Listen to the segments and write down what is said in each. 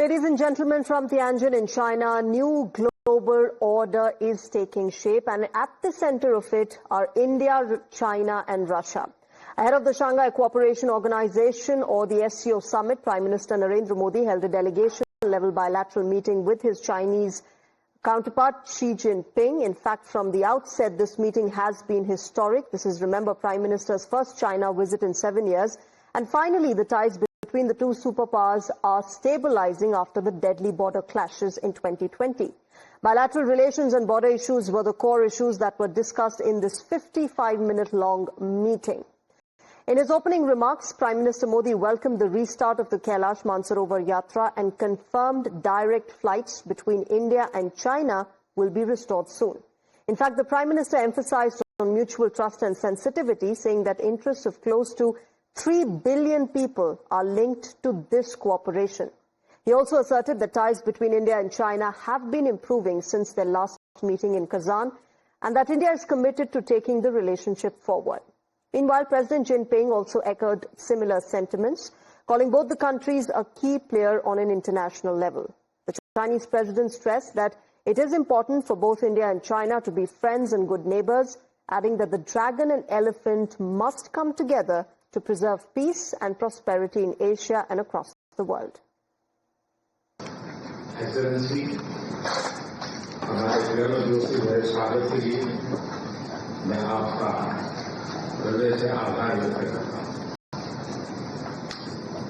Ladies and gentlemen, from Tianjin in China, a new global order is taking shape, and at the center of it are India, China and Russia. Ahead of the Shanghai Cooperation Organization, or the SCO Summit, Prime Minister Narendra Modi held a delegation-level bilateral meeting with his Chinese counterpart Xi Jinping. In fact, from the outset, this meeting has been historic. This is, remember, Prime Minister's first China visit in 7 years. And finally, the ties between the two superpowers are stabilizing after the deadly border clashes in 2020. Bilateral relations and border issues were the core issues that were discussed in this 55-minute-long meeting. In his opening remarks, Prime Minister Modi welcomed the restart of the Kailash Mansarovar Yatra and confirmed direct flights between India and China will be restored soon. In fact, the Prime Minister emphasized on mutual trust and sensitivity, saying that interests of close to 3 billion people are linked to this cooperation. He also asserted that ties between India and China have been improving since their last meeting in Kazan, and that India is committed to taking the relationship forward. Meanwhile, President Jinping also echoed similar sentiments, calling both the countries a key player on an international level. The Chinese president stressed that it is important for both India and China to be friends and good neighbors, adding that the dragon and elephant must come together to preserve peace and prosperity in Asia and across the world. Excellency, हमारे प्यारे दोस्तों के स्वागत के लिए मैं आपका हृदय से आभार व्यक्त करता हूँ।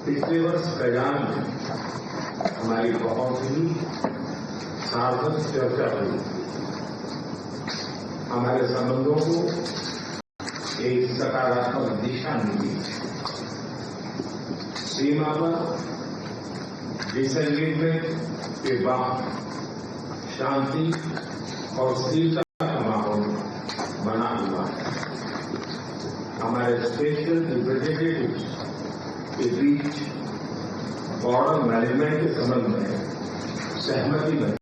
पिछले वर्ष कयान में हमारी बहुत ही सार्थक चर्चा हुई। हमारे संबंधों को एक सकारात्मक दिशा मिली। सीमा पर डिसएंगेजमेंट के बाद शांति और स्थिरता का माहौल बना हुआ है। हमारे स्पेशल रिप्रेजेंटेटिव्स के बीच बॉर्डर मैनेजमेंट के संबंध में सहमति बनी।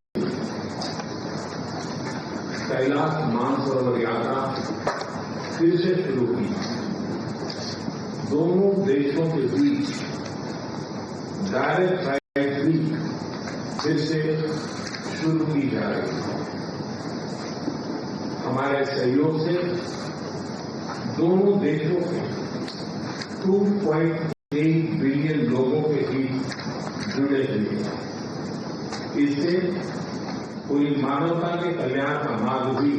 कैलाश मानसरोवर यात्रा फिर से शुरू हुई। दोनों देशों के बीच डायरेक्ट फ्लाइट भी फिर से शुरू की जा रही है। हमारे सहयोग से दोनों देशों के 2.8 बिलियन लोगों के बीच जुड़े हुए हैं। इससे पूरी मानवता के कल्याण का मार्ग भी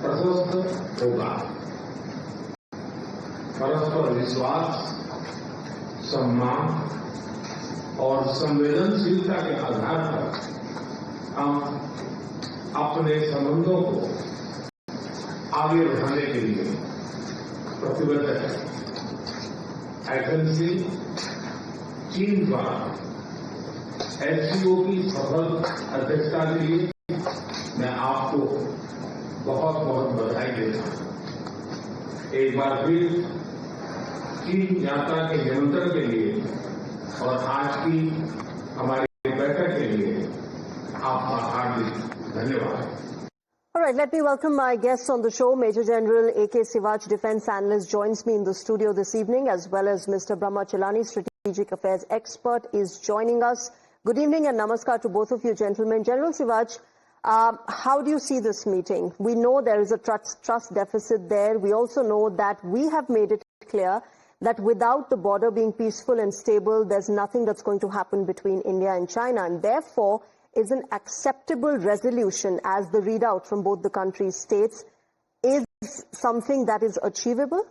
प्रशस्त होगा। परस्पर विश्वास, सम्मान और संवेदनशीलता के आधार पर हम अपने संबंधों को आगे बढ़ाने के लिए प्रतिबद्ध है। एक्सेलेंसी, चीन द्वारा एससीओ की सफल अध्यक्षता के लिए मैं आपको बहुत बहुत बधाई देता हूं। एक बार फिर चीन यात्रा के नियंत्रण के लिए और आज की हमारी बैठक के लिए आपका हार्दिक धन्यवाद। All right, let me welcome my guests on the show. Major General AK Siwach, Defence Analyst, joins me in the studio this evening, as well as Mr. Brahma Chellaney, Strategic Affairs Expert, is joining us. Good evening and namaskar to both of you gentlemen. General Siwach, how do you see this meeting? We know there is a trust deficit there. We also know that we have made it clear that without the border being peaceful and stable, there's nothing that's going to happen between India and China. And therefore, is an acceptable resolution, as the readout from both the countries states, is something that is achievable?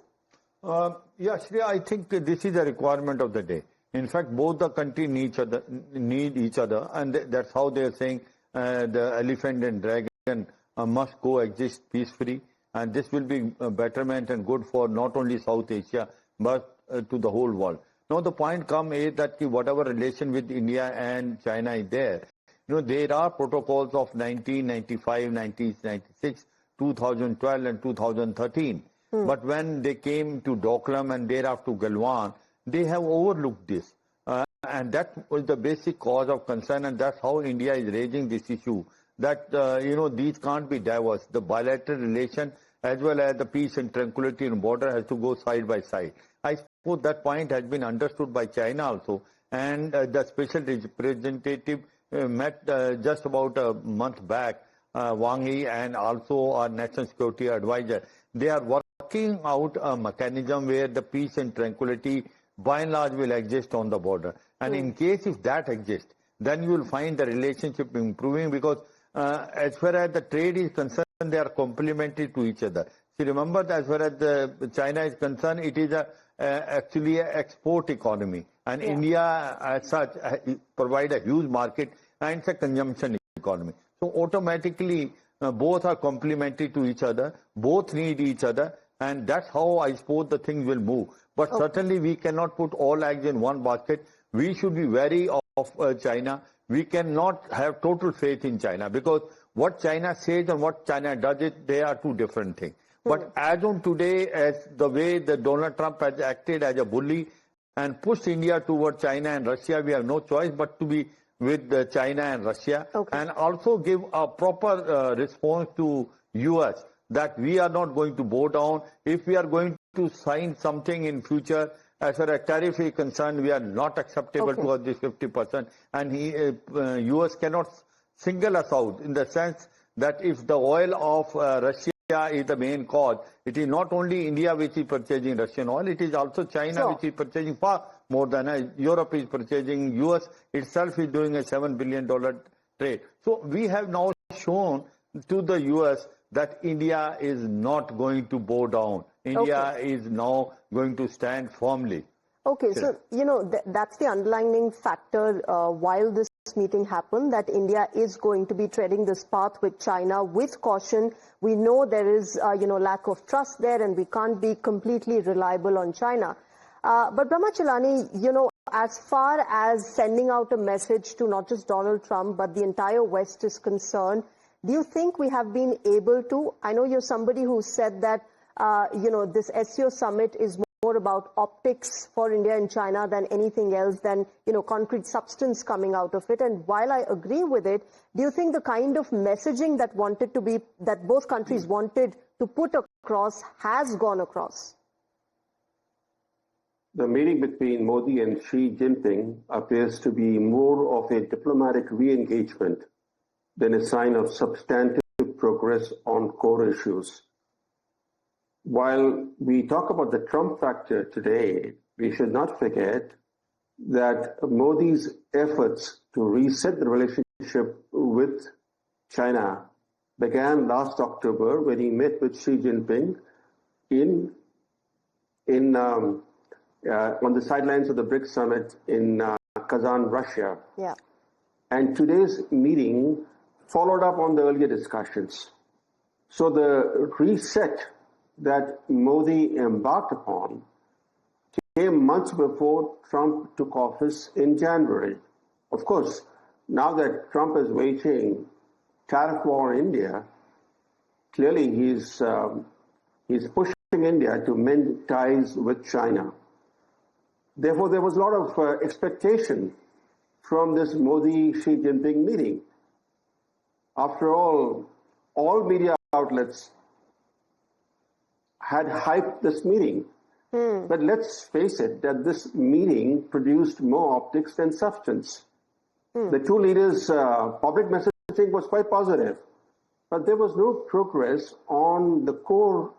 Yeah, Shreya, I think this is a requirement of the day. In fact, both the countries need each other, and that's how they are saying the elephant and dragon must coexist peacefully, and this will be a betterment and good for not only South Asia but to the whole world. Now the point comes is that whatever relation with India and China is there, there are protocols of 1995, 1996, 2012 and 2013. But when they came to Doklam and thereafter to Galwan, they have overlooked this. And that was the basic cause of concern, and that's how India is raising this issue, that, these can't be diverse. The bilateral relation as well as the peace and tranquility in border has to go side by side. I suppose that point has been understood by China also, and the special representative met just about a month back, Wang Yi, and also our national security advisor. They are working out a mechanism where the peace and tranquility by and large will exist on the border. And in case if that exists, then you will find the relationship improving, because as far as the trade is concerned, they are complementary to each other. See, remember that as far as China is concerned, it is actually an export economy. And India, as such, provide a huge market, and it's a consumption economy. So automatically, both are complementary to each other. Both need each other. And that's how I suppose the things will move. But certainly we cannot put all eggs in one basket. We should be wary of China. We cannot have total faith in China, because what China says and what China does, they are two different things. But as on today, as the way that Donald Trump has acted as a bully and pushed India toward China and Russia, we have no choice but to be with China and Russia, and also give a proper response to US that we are not going to bow down. If we are going to sign something in future, as far as tariff is concerned, we are not acceptable to us this 50%. And US cannot single us out, in the sense that if the oil of Russia is the main cause, it is not only India which is purchasing Russian oil, it is also China which is purchasing far more than Europe is purchasing. US itself is doing a $7 billion trade. So we have now shown to the US that India is not going to bow down. India is now going to stand firmly. Okay, so, you know, that's the underlying factor while this meeting happened, that India is going to be treading this path with China with caution. We know there is, lack of trust there, and we can't be completely reliable on China. But Brahma Chellaney, as far as sending out a message to not just Donald Trump, but the entire West is concerned, do you think we have been able to? I know you're somebody who said that, this SCO Summit is more about optics for India and China than anything else, than, concrete substance coming out of it. And while I agree with it, do you think the kind of messaging that both countries wanted to put across has gone across? The meeting between Modi and Xi Jinping appears to be more of a diplomatic re-engagement than a sign of substantive progress on core issues. While we talk about the Trump factor today, we should not forget that Modi's efforts to reset the relationship with China began last October when he met with Xi Jinping on the sidelines of the BRICS summit in Kazan, Russia. Yeah. And today's meeting followed up on the earlier discussions. So the reset that Modi embarked upon came months before Trump took office in January. Of course, now that Trump is waging tariff war in India, clearly he's pushing India to mend ties with China. Therefore, there was a lot of expectation from this Modi-Xi Jinping meeting. After all media outlets had hyped this meeting. But let's face it, that this meeting produced more optics than substance. The two leaders' public messaging was quite positive, but there was no progress on the core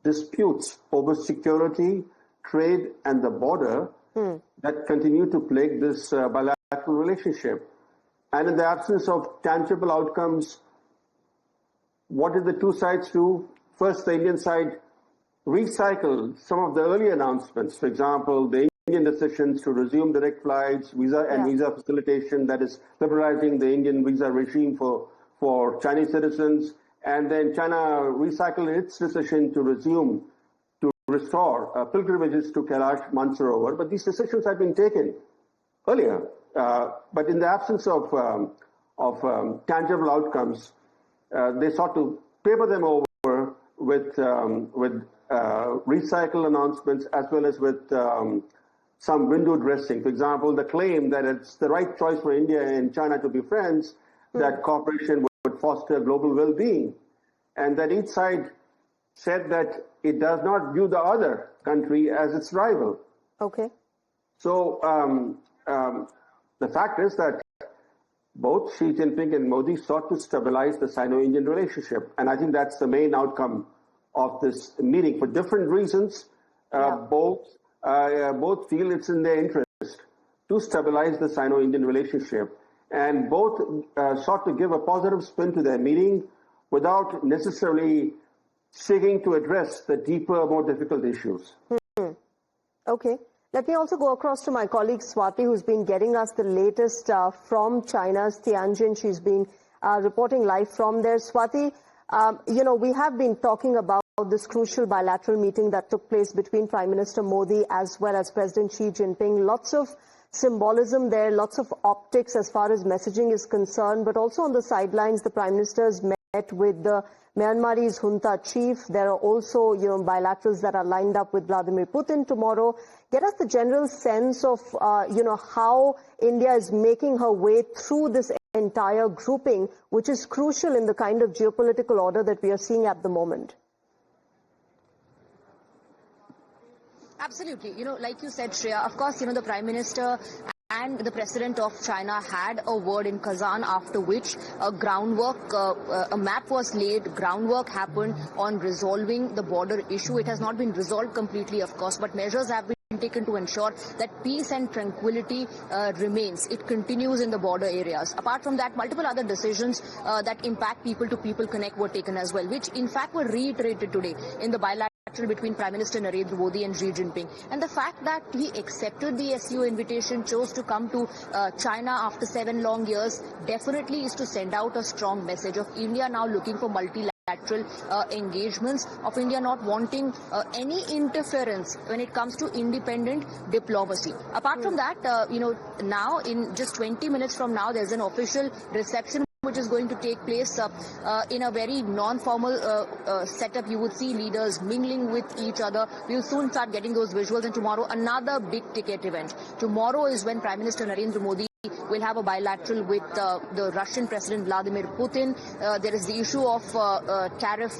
disputes over security, trade, and the border that continue to plague this bilateral relationship. And in the absence of tangible outcomes, what did the two sides do? First, the Indian side recycled some of the early announcements. For example, the Indian decisions to resume direct flights, visa facilitation, that is liberalizing the Indian visa regime for Chinese citizens. And then China recycled its decision to restore pilgrimages to Kailash Mansarovar. But these decisions had been taken earlier. But in the absence of tangible outcomes, they sought to paper them over with recycled announcements, as well as with some window dressing. For example, the claim that it's the right choice for India and China to be friends, that cooperation would foster global well-being, and that each side said that it does not view the other country as its rival. Okay. So the fact is that both Xi Jinping and Modi sought to stabilize the Sino-Indian relationship. And I think that's the main outcome of this meeting. For different reasons, both feel it's in their interest to stabilize the Sino-Indian relationship. And both sought to give a positive spin to their meeting without necessarily seeking to address the deeper, more difficult issues. Okay. Let me also go across to my colleague Swati, who's been getting us the latest from China's Tianjin. She's been reporting live from there. Swati, we have been talking about this crucial bilateral meeting that took place between Prime Minister Modi as well as President Xi Jinping. Lots of symbolism there, lots of optics as far as messaging is concerned, but also on the sidelines, the Prime Minister's met with the Myanmarese junta chief. There are also, bilaterals that are lined up with Vladimir Putin tomorrow. Get us the general sense of, how India is making her way through this entire grouping, which is crucial in the kind of geopolitical order that we are seeing at the moment. Absolutely. Like you said, Shreya, of course, the Prime Minister and the President of China had a word in Kazan, after which a map was laid, groundwork happened on resolving the border issue. It has not been resolved completely, of course, but measures have been taken to ensure that peace and tranquility remains. It continues in the border areas. Apart from that, multiple other decisions that impact people-to-people connect were taken as well, which in fact were reiterated today in the bilateral between Prime Minister Narendra Modi and Xi Jinping. And the fact that he accepted the SCO invitation, chose to come to China after 7 long years, definitely is to send out a strong message of India now looking for multilateral engagements, of India not wanting any interference when it comes to independent diplomacy. Apart from that, now in just 20 minutes from now, there's an official reception which is going to take place in a very non-formal setup. You would see leaders mingling with each other. We'll soon start getting those visuals. And tomorrow, another big ticket event. Tomorrow is when Prime Minister Narendra Modi will have a bilateral with the Russian President Vladimir Putin. There is the issue of tariff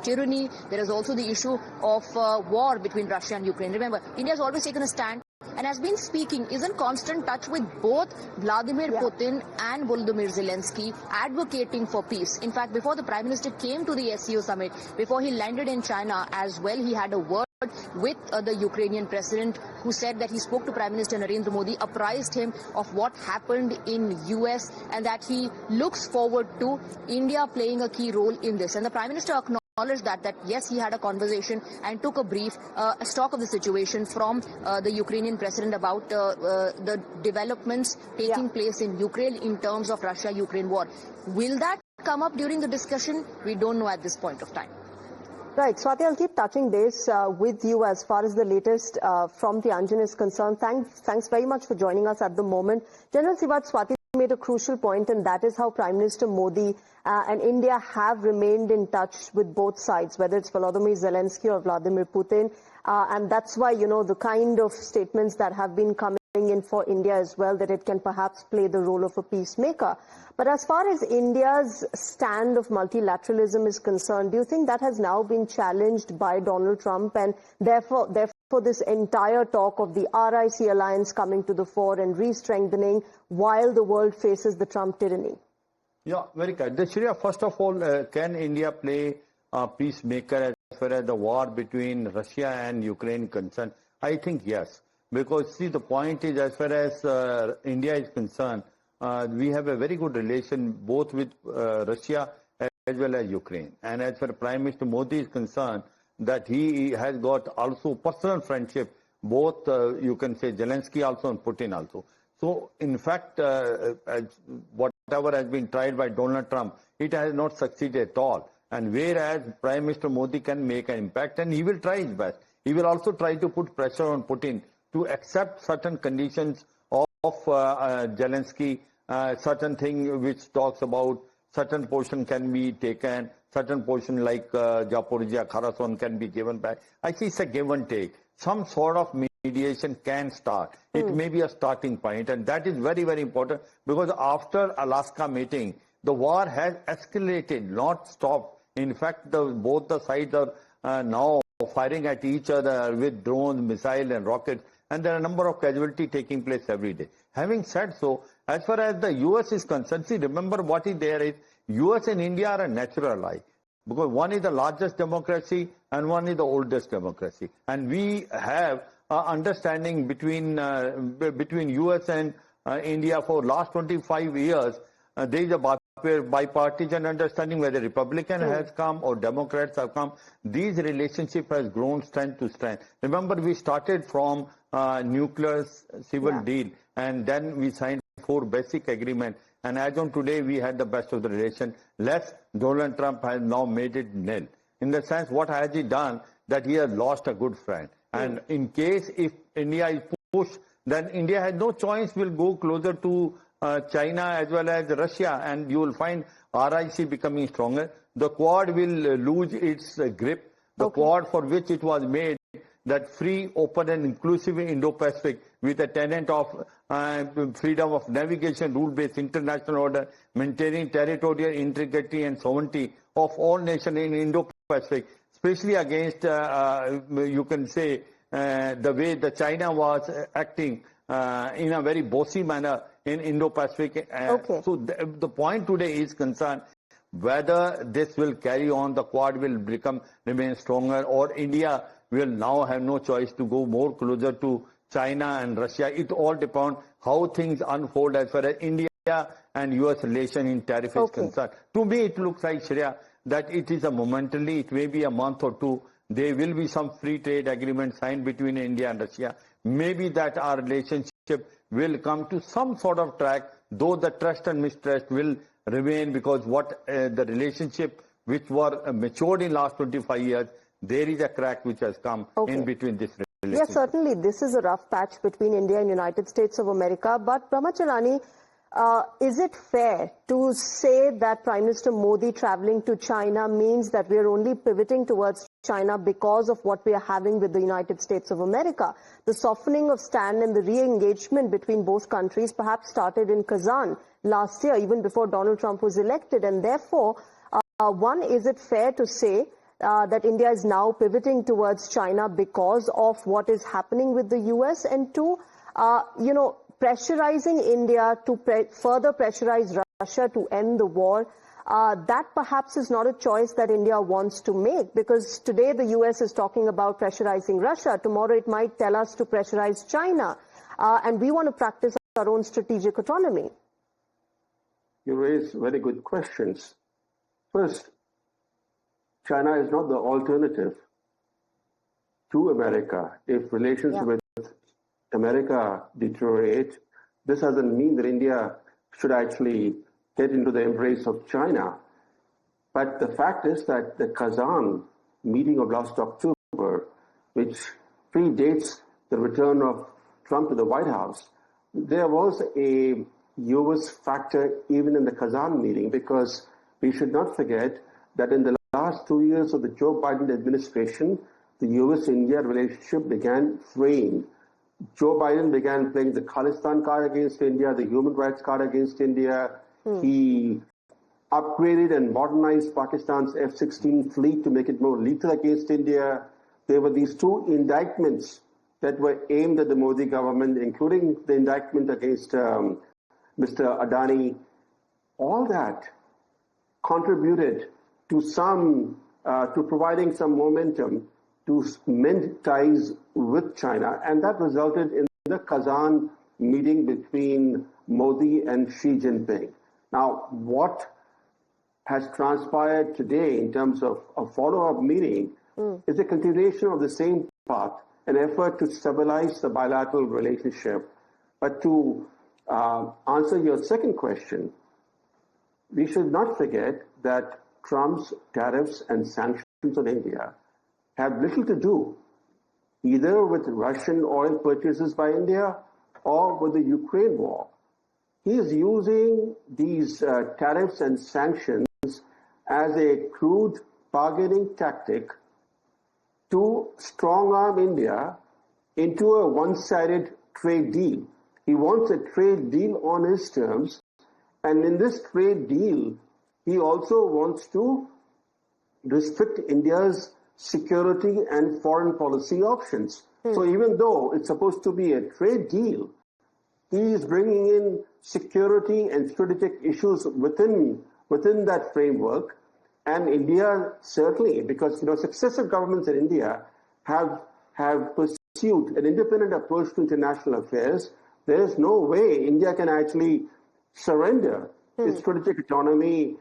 tyranny. There is also the issue of war between Russia and Ukraine. Remember, India has always taken a stand and has been speaking, is in constant touch with both Vladimir Putin and Volodymyr Zelensky, advocating for peace. In fact, before the Prime Minister came to the SCO Summit, before he landed in China as well, he had a word with the Ukrainian President, who said that he spoke to Prime Minister Narendra Modi, apprised him of what happened in US, and that he looks forward to India playing a key role in this. And the Prime Minister acknowledged that yes, he had a conversation and took a brief stock of the situation from the Ukrainian president about the developments taking place in Ukraine in terms of Russia-Ukraine war. Will that come up during the discussion? We don't know at this point of time. Right, Swati, I'll keep touching base with you as far as the latest from Tianjin is concerned. Thanks very much for joining us at the moment. General Siwach, Swati made a crucial point, and that is how Prime Minister Modi and India have remained in touch with both sides, whether it's Volodymyr Zelensky or Vladimir Putin. And that's why, the kind of statements that have been coming in for India as well, that it can perhaps play the role of a peacemaker. But as far as India's stand of multilateralism is concerned, do you think that has now been challenged by Donald Trump, and therefore this entire talk of the RIC alliance coming to the fore and re-strengthening while the world faces the Trump tyranny? Yeah, very good. Shreya, first of all, can India play a peacemaker as far as the war between Russia and Ukraine concerned? I think yes. Because, see, the point is, as far as India is concerned, we have a very good relation both with Russia as well as Ukraine. And as far as Prime Minister Modi is concerned, that he has got also personal friendship, both, you can say, Zelensky also and Putin also. So, in fact, whatever has been tried by Donald Trump, it has not succeeded at all. And whereas Prime Minister Modi can make an impact, and he will try his best. He will also try to put pressure on Putin to accept certain conditions of Zelensky, certain thing which talks about certain portion can be taken, certain portion like Zaporizhia, Kherson can be given back. I see it's a give and take. Some sort of mediation can start. It may be a starting point, and that is very, very important, because after Alaska meeting, the war has escalated, not stopped. In fact, both the sides are now firing at each other with drones, missiles and rockets. and there are a number of casualties taking place every day. Having said so, as far as the US is concerned, see, remember what is there is US and India are a natural ally. Because one is the largest democracy and one is the oldest democracy. And we have understanding between US and India for last 25 years. There is a bipartisan understanding, whether Republican has come or Democrats have come. These relationship has grown strength to strength. Remember, we started from nuclear civil deal, and then we signed 4 basic agreements. And as on today, we had the best of the relation. Less, Donald Trump has now made it nil. In the sense, what has he done? That he has lost a good friend. And in case if India is pushed, then India has no choice, will go closer to China as well as Russia, and you will find RIC becoming stronger. The Quad will lose its grip. The Quad for which it was made, that free, open and inclusive Indo-Pacific with a tenet of freedom of navigation, rule-based international order, maintaining territorial integrity and sovereignty of all nations in Indo-Pacific, especially against, you can say, the way the China was acting in a very bossy manner in Indo-Pacific. So the point today is concerned whether this will carry on, the Quad will remain stronger, or India will now have no choice to go more closer to China and Russia. It all depends how things unfold as far as India and US relation in tariff is concerned. To me, it looks like, Shreya, that it is a momentarily, it may be a month or two, there will be some free trade agreement signed between India and Russia. Maybe that our relationship will come to some sort of track, though the trust and mistrust will remain, because what the relationship which were matured in last 25 years, there is a crack which has come in between this relationship. Yes, certainly this is a rough patch between India and United States of America. But Brahma Chellaney, is it fair to say that Prime Minister Modi traveling to China means that we are only pivoting towards China because of what we are having with the United States of America? The softening of stand and the re-engagement between both countries perhaps started in Kazan last year, even before Donald Trump was elected. And therefore, one, is it fair to say that India is now pivoting towards China because of what is happening with the US? And two, pressurizing India to further pressurize Russia to end the war, that perhaps is not a choice that India wants to make, because today the US is talking about pressurizing Russia. Tomorrow it might tell us to pressurize China. And we want to practice our own strategic autonomy. You raise very good questions. First, China is not the alternative to America. If relations with America deteriorate, this doesn't mean that India should actually get into the embrace of China. But the fact is that the Kazan meeting of last October, which predates the return of Trump to the White House, there was a US factor even in the Kazan meeting, because we should not forget that in the last 2 years of the Joe Biden administration, the US-India relationship began fraying. Joe Biden began playing the Khalistan card against India, the human rights card against India. He upgraded and modernized Pakistan's F-16 fleet to make it more lethal against India. There were these 2 indictments that were aimed at the Modi government, including the indictment against Mr. Adani. All that contributed to to providing some momentum to mend ties with China, and that resulted in the Kazan meeting between Modi and Xi Jinping. Now, what has transpired today in terms of a follow-up meeting is a continuation of the same path, an effort to stabilize the bilateral relationship. But to answer your second question, we should not forget that Trump's tariffs and sanctions on India have little to do either with Russian oil purchases by India or with the Ukraine war. He is using these tariffs and sanctions as a crude bargaining tactic to strong-arm India into a one-sided trade deal. He wants a trade deal on his terms, and in this trade deal, he also wants to restrict India's security and foreign policy options. So even though it's supposed to be a trade deal, he is bringing in security and strategic issues within that framework. And India certainly, because successive governments in India have pursued an independent approach to international affairs. There is no way India can actually surrender its strategic autonomy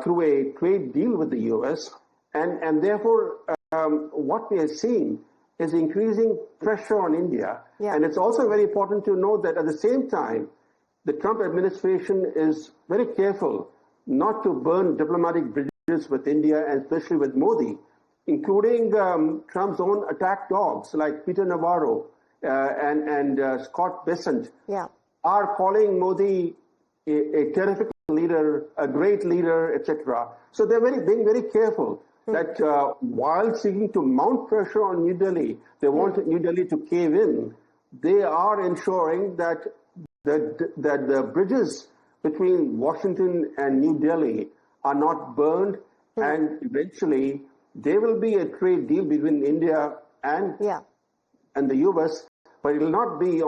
through a trade deal with the US. And therefore, what we are seeing is increasing pressure on India. Yeah. And it's also very important to note that at the same time, the Trump administration is very careful not to burn diplomatic bridges with India, and especially with Modi, including Trump's own attack dogs like Peter Navarro and Scott Bessent, are calling Modi a terrific leader, a great leader, etc. So they're being very careful that while seeking to mount pressure on New Delhi, they want New Delhi to cave in. They are ensuring that the bridges between Washington and New Delhi are not burned, and eventually there will be a trade deal between India and the US, but it will not be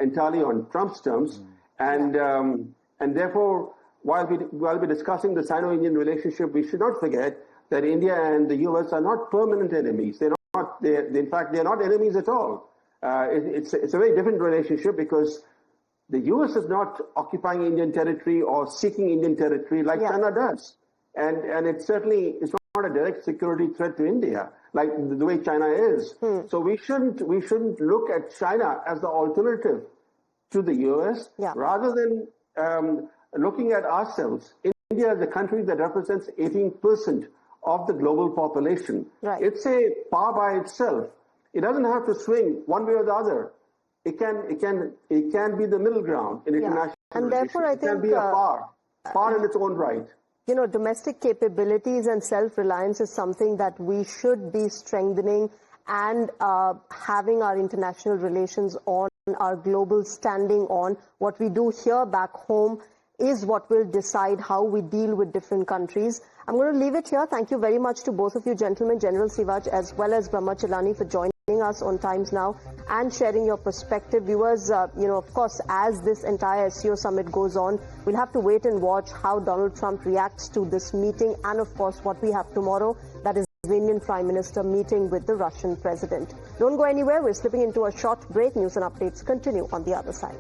entirely on Trump's terms. And therefore, while we're discussing the Sino-Indian relationship, we should not forget that India and the US are not permanent enemies. In fact, they're not enemies at all. It's a very different relationship because the US is not occupying Indian territory or seeking Indian territory like China does. And it certainly is not a direct security threat to India like the way China is. So we shouldn't look at China as the alternative to the US rather than looking at ourselves. India is a country that represents 18% of the global population. Right. It's a power by itself. It doesn't have to swing one way or the other. It can be the middle ground in international and therefore relations. I think it can be a power in its own right. Domestic capabilities and self-reliance is something that we should be strengthening, and having our international relations on, our global standing on. What we do here back home is what will decide how we deal with different countries. I'm going to leave it here. Thank you very much to both of you gentlemen, General Siwach as well as Brahma Chellaney, for joining us on Times Now and sharing your perspective. Viewers, of course, as this entire SCO Summit goes on, we'll have to wait and watch how Donald Trump reacts to this meeting, and of course what we have tomorrow, that is the Indian Prime Minister meeting with the Russian President. Don't go anywhere. We're slipping into a short break. News and updates continue on the other side.